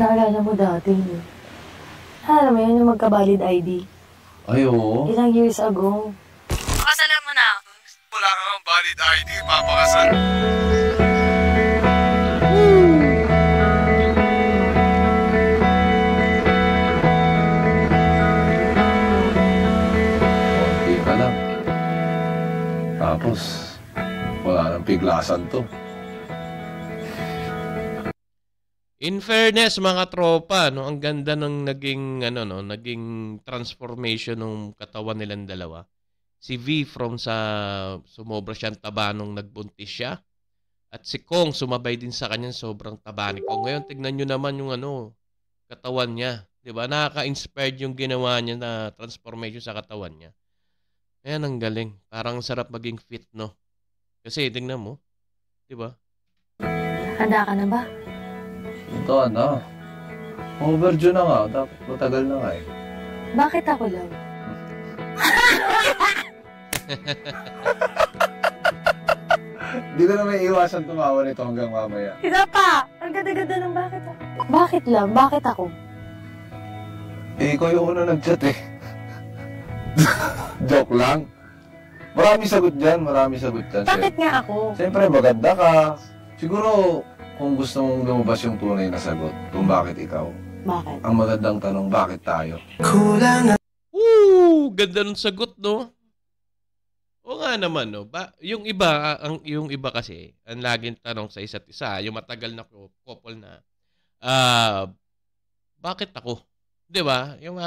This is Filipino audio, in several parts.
Naalala mo dati, alam mo yun, yung magka-valid ID. Ay, oo. Ilang years ago. Pakasalan mo na ako. Wala kang valid ID, papakasal. Konti ka lang. Tapos, wala nang piglasan to. In fairness, mga tropa, no, ang ganda ng naging naging transformation ng katawan nilang dalawa. Si V from sa sumobra siyang taba nung nagbuntis siya, at si Kong sumabay din sa kanya, sobrang taba ni Kong. Ngayon tignan niyo naman yung katawan niya, 'di ba? Nakaka-inspired yung ginawa niya na transformation sa katawan niya. Ayan, ang galing. Parang sarap maging fit, no? Kasi tingnan mo, 'di ba? Handa ka na ba? Ito, overdue na nga. Dapat matagal na nga eh. Bakit ako lang? Hindi ko na may iwasan tumawa nito hanggang mamaya. Isa pa! Ang ganda-ganda ng bakit ako. Bakit lang? Bakit ako? Eh, ikaw yung una nag-chat eh. Joke lang. Marami sagot dyan, Bakit nga ako? Siyempre, maganda ka. Siguro, kung gusto mong lumabas yung tunay na sagot, kung bakit ikaw. Bakit? Ang magandang tanong, bakit tayo? Ganda ng sagot, no? O nga naman, no? Yung iba kasi, ang laging tanong sa isa't isa, yung matagal na couple na, bakit ako? 'Di ba? Yung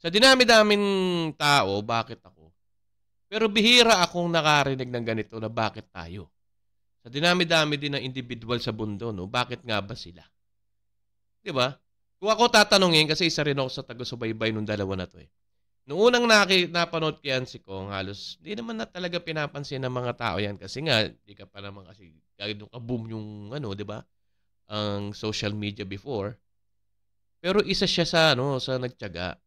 sa dinami-daming tao, bakit ako? Pero bihira akong nakarinig ng ganito na bakit tayo. Sa dinami-dami din ng individual sa mundo, no? Bakit nga ba sila? 'Di ba? Kung ako tatanungin, kasi isa rin ako sa taga-subaybay nung dalawa na to eh. Noong unang napanood ko yan si Kong, halos di naman na talaga pinapansin ng mga tao yan kasi nga, di ka pa naman kasi gano'n ka-boom yung di ba? Ang social media before. Pero isa siya sa nagtiyaga.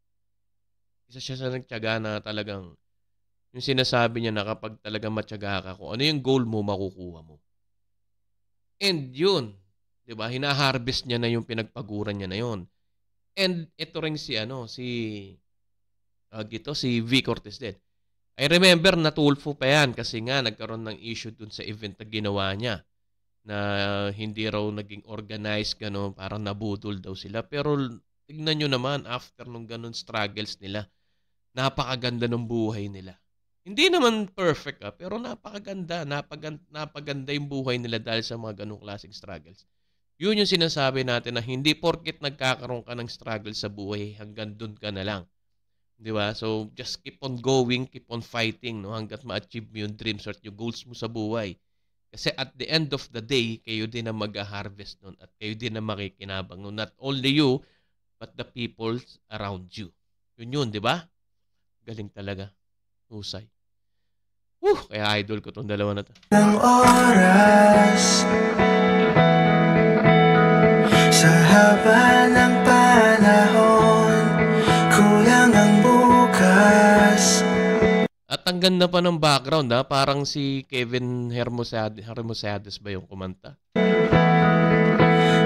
Isa siya sa nagtiyaga na talagang yung sinasabi niya na kapag talagang matyaga ka, kung ano yung goal mo, makukuha mo. And yun, 'di ba? Hina-harvest niya na yung pinagpaguran niya na yun. And ito ring si V. Cortez din. I remember natulfo pa yan kasi nga nagkaroon ng issue dun sa event na ginawa niya na hindi raw naging organized, parang nabudol daw sila. Pero tignan nyo naman, after nung ganun struggles nila, napakaganda ng buhay nila. Hindi naman perfect pero napakaganda. Napaganda yung buhay nila dahil sa mga ganung klaseng struggles. Yun yung sinasabi natin na hindi porket nagkakaroon ka ng struggle sa buhay, hanggang dun ka na lang. Di ba? So, just keep on going, keep on fighting, no? Hanggat ma-achieve mo yung dreams or yung goals mo sa buhay. Kasi at the end of the day, kayo din na mag-harvest nun at kayo din na makikinabang nun. Not only you, but the people around you. Yun, di ba? Galing talaga. Husay. Kaya idol ko tong dalawa na to. Ng oras sa haba ng panahon, kulang ang bukas. At ang ganda pa ng background, parang si Kevin Hermosades ba yung kumanta?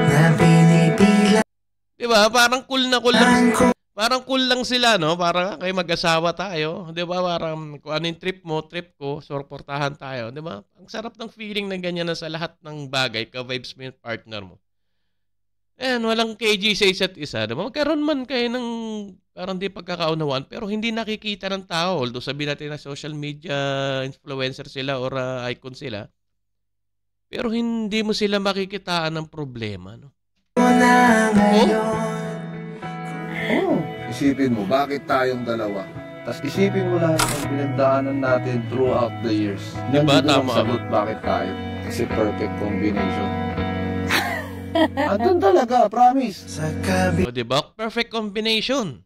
Na binibilang. Diba? Parang cool na cool lang. Parang cool lang sila, no? Parang kayo mag-asawa tayo. Diba? Parang kung ano yung trip mo, trip ko, suportahan tayo. Diba? Ang sarap ng feeling na ganyan na sa lahat ng bagay, ka-vibes mo yung partner mo. Ayan, walang KG sa isa't isa. Diba? Magkaroon man kayo ng parang di pagkakaunawaan, pero hindi nakikita ng tao. Although sabihin natin na social media influencer sila or icon sila, pero hindi mo sila makikitaan ng problema, no? Isipin mo, bakit tayong dalawa? Tapos isipin mo lahat ng pinagdaanan natin throughout the years. Diba? Tama. Sagot, bakit tayo? Kasi perfect combination. Andun talaga, promise. O, diba? Perfect combination.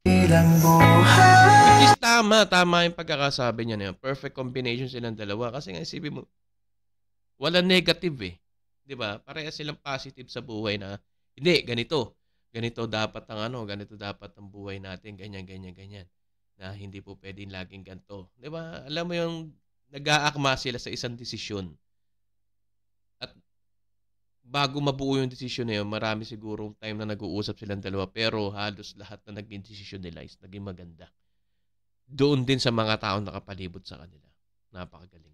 Ilang buhay. Which is tama yung pagkakasabi niya na yun. Perfect combination silang dalawa. Kasi nga isipin mo, wala negative eh. Diba? Parehas silang positive sa buhay na, hindi, ganito. Ganito dapat ganito dapat ang buhay natin, ganyan. Na hindi po pwedeng laging ganito. Diba? Alam mo yung nag-aakma sila sa isang desisyon. At bago mabuo yung desisyon na yun, marami siguro time na nag-uusap silang dalawa, pero halos lahat na naging desisyon nila is naging maganda. Doon din sa mga taong nakapalibot sa kanila. Napakagaling.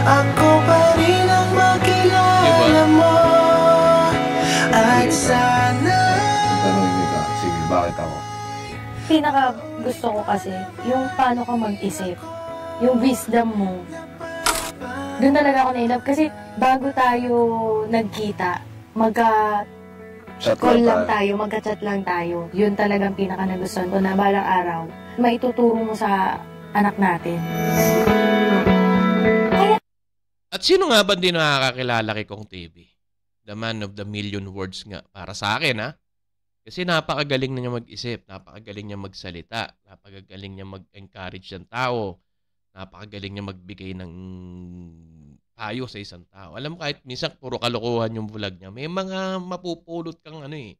Ako pa rin ang makilala mo. At sana Tanongin kita, sige, bakit ako? Pinaka gusto ko kasi, yung paano ka mag-isip, yung wisdom mo. Doon talaga ako na-love. Kasi bago tayo nagkita, Chat call lang lang tayo, magka-chat lang tayo. Yun talagang pinaka nagustuhan ko na balang araw, maituturo mo sa anak natin. At sino nga ba din nakakakilala kay Kong TV? The man of the million words nga. Para sa akin, ha? Kasi napakagaling na niya mag-isip, napakagaling niya magsalita, napakagaling niya mag-encourage ng tao, napakagaling niya magbigay ng payo sa isang tao. Alam mo, kahit minsan puro kalokohan yung vlog niya, may mga mapupulot kang may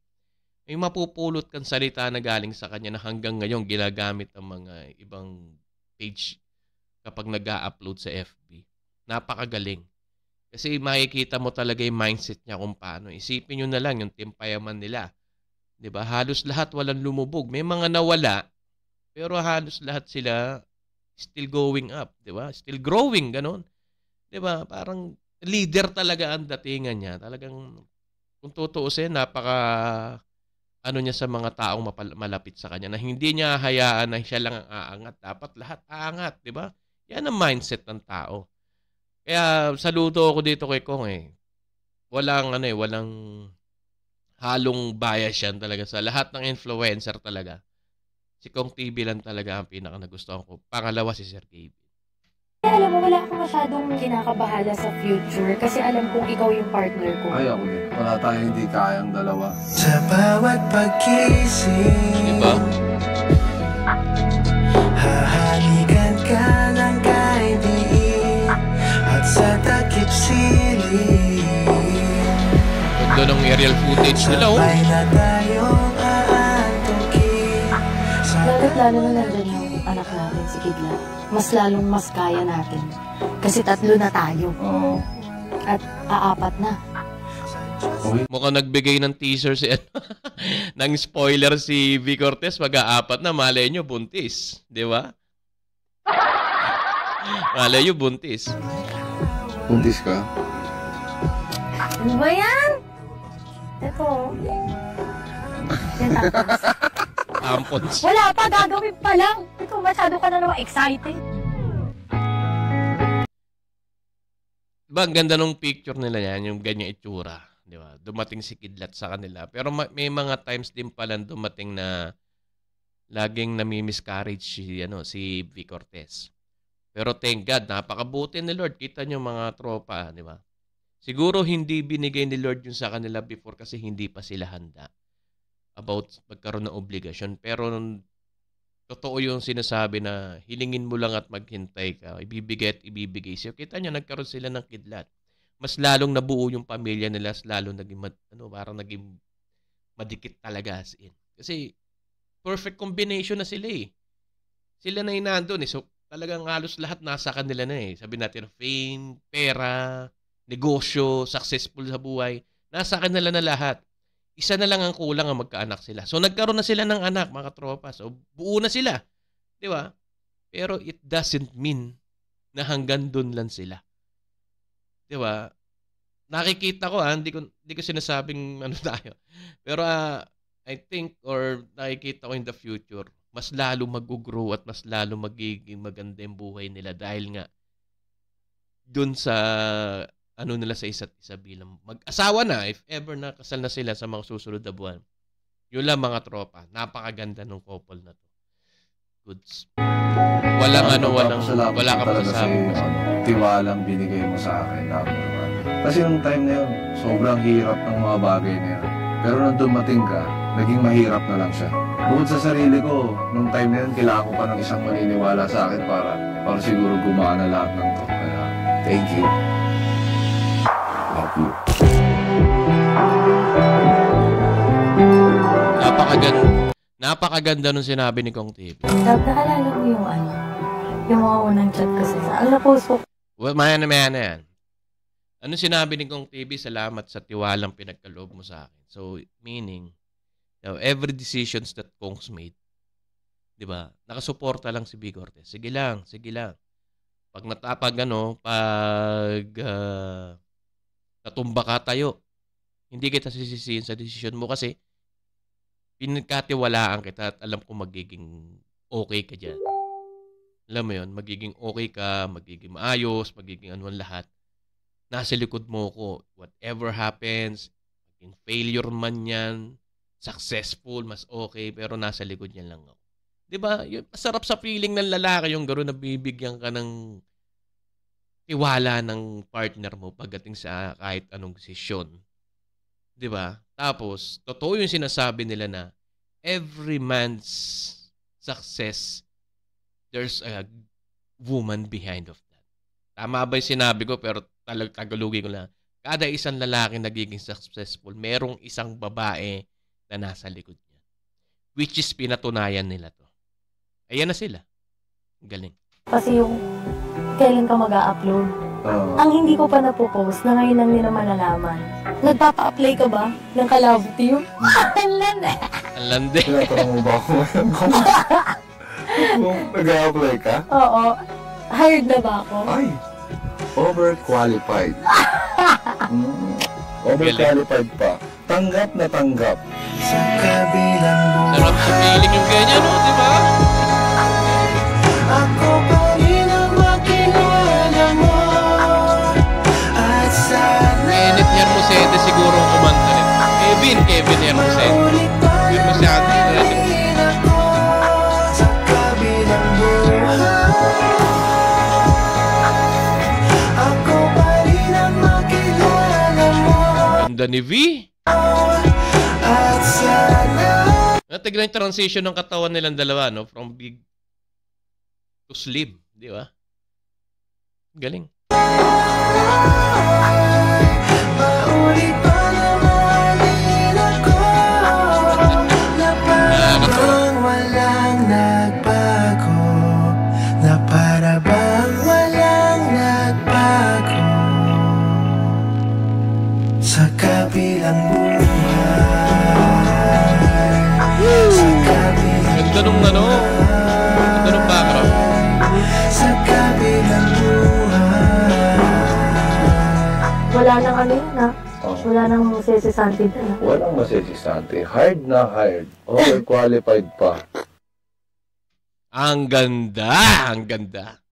mapupulot kang salita na galing sa kanya na hanggang ngayon ginagamit ng mga ibang page kapag nag-a-upload sa FB. Napakagaling. Kasi makikita mo talaga yung mindset niya kung paano. Isipin nyo na lang yung timpayaman nila. 'Di ba? Halos lahat walang lumubog. May mga nawala, pero halos lahat sila still going up, 'di ba? Still growing, ganon. 'Di ba? Parang leader talaga ang datingan niya. Talagang kung tutuusin, napaka niya sa mga taong malapit sa kanya na hindi niya hayaan na siya lang ang aangat. Dapat lahat aangat, 'di ba? Yan ang mindset ng tao. Kaya saludo ako dito kay Kong Walang walang halong bias yan talaga sa lahat ng influencer talaga. Si Kong TV lang talaga ang pinaka nagustuhan ko. Pangalawa si Sir KB. Alam mo, wala akong masyadong kinakabahala sa future kasi alam kong ikaw yung partner ko. Ay, ako din. Wala tayong hindi kayang dalawa. sa bawat pag-isip, Diba? hahalikan ka ng kaibigan at sa takip siling. Ganda ng aerial footage nila, Sabay na tayong aantukin sa Lalo na nandyan yung anak natin, si Kidlat. Mas lalong mas kaya natin. Kasi 3 na tayo. Oo. At aapat na. Okay. Mukhang nagbigay ng teaser si ng spoiler si V. Cortez. Mag-aapat na, malay nyo, buntis. Di ba? Malay nyo, buntis. Buntis ka? Ano ba yan? Ito. Yan tapos. Tampons. Wala pa, gagawin pa lang. Ito, masyado ka na naman excited. Diba, ang ganda nung picture nila yan, yung ganyan itsura. Di ba? Dumating si Kidlat sa kanila. Pero may mga times din pala dumating na laging nami-miscarriage si V. Cortez. Pero thank God, napakabuti ni Lord. Kita nyo mga tropa, di ba? Siguro hindi binigay ni Lord yun sa kanila before kasi hindi pa sila handa about magkaroon ng obligasyon. Pero totoo yung sinasabi na hilingin mo lang at maghintay ka. Ibibigay at ibibigay siya. Kita nyo, nagkaroon sila ng Kidlat. Mas lalong nabuo yung pamilya nila, lalong naging, parang naging madikit talaga as in. Kasi perfect combination na sila Sila na yung nandun So talagang halos lahat nasa kanila na Sabi natin, fame, pera, negosyo, successful sa buhay. Nasa kanila na lahat. Isa na lang ang kulang ang magkaanak sila. So nagkaroon na sila ng anak, mga tropa. So buo na sila. Di ba? Pero it doesn't mean na hanggang doon lang sila. Di ba? Nakikita ko, hindi ko sinasabing tayo. Pero I think or nakikita ko in the future, mas lalo mag-grow at mas lalo magiging maganda yung buhay nila dahil nga doon sa nila sa isa't isa bilang mag-asawa na, if ever nakasal na sila sa mga susunod na buwan. Yun lang mga tropa. Napakaganda ng couple na to. Goods. Wala ka masasabi. Tiwalang binigay mo sa akin. Kasi nung time na yun, sobrang hirap ng mga bagay na yun. Pero nung dumating ka, naging mahirap na lang siya. Bukod sa sarili ko, nung time na yun, kailangan ko pa ng isang maniniwala sa akin para siguro gumana lahat ng to. Kaya, thank you. Love you. Napakaganda nung sinabi ni Kong TV. Nakalala mo yung mga unang chat ko sa ang na-post ko. Well, maya na yan. Ano sinabi ni Kong TV? Salamat sa tiwalang pinagkaloob mo sa akin. So, meaning, every decisions that Kong's made, di ba? Nakasuporta lang si Big Cortez. Sige lang, sige lang. Pag natumba ka tayo, hindi kita sisisihin sa desisyon mo kasi pinagkatiwalaan kita at alam ko magiging okay ka dyan. Alam mo yun, magiging okay ka, magiging maayos, magiging anuan lahat. Nasa likod mo ko. Whatever happens, maging failure man yan, successful, mas okay, pero nasa likod niya lang ako. Diba? Masarap sa feeling ng lalaki yung gano'n na bibigyan ka ng tiwala ng partner mo pagdating sa kahit anong desisyon. Diba? Tapos, totoo yung sinasabi nila na every man's success, there's a woman behind of that. Tama ba yung sinabi ko? Pero tagalogin ko lang. Kada isang lalaki nagiging successful, merong isang babae na nasa likod niya. Which is pinatunayan nila to. Ayan na sila. Galing. Kasi yung kailan ka mag-a-upload. Ang hindi ko pa napopost na ngayon lang nila malalaman. Nagpapa-apply ka ba ng Kalab Team? Ang lande. Ang lande. Tinatanong mo ba ako ngayon? Kung nag-a-apply ka? Oo. Hired na ba ako? Ay, overqualified. Overqualified pa. Tanggap na tanggap. Sa kabilang Sarap sa feeling yung ganyan, no? Diba? ako pa rin ang makilala mo. At sana Kenneth Hermosete siguro ang kumanta rin. Kevin Hermosete. maulit tayo Hermosete. rin ako sa kabilang buhay. Ako pa rin ang makilala mo. Ganda ni V. At sana Natignan yung transition ng katawan nilang dalawa, no? From big to slim, di ba? Galing. maulit pa na mahalin ako na parang walang nagbago, na para bang walang nagbago sa kabilang buhay, sa kabilang Ganda nung ano? Ganda nung background. sa kabilang buhay. Wala nang ano yun, ha? Oh. Wala nang sesisante na. Walang masisistante. Hired na hired. Overqualified pa. Ang ganda! Ang ganda.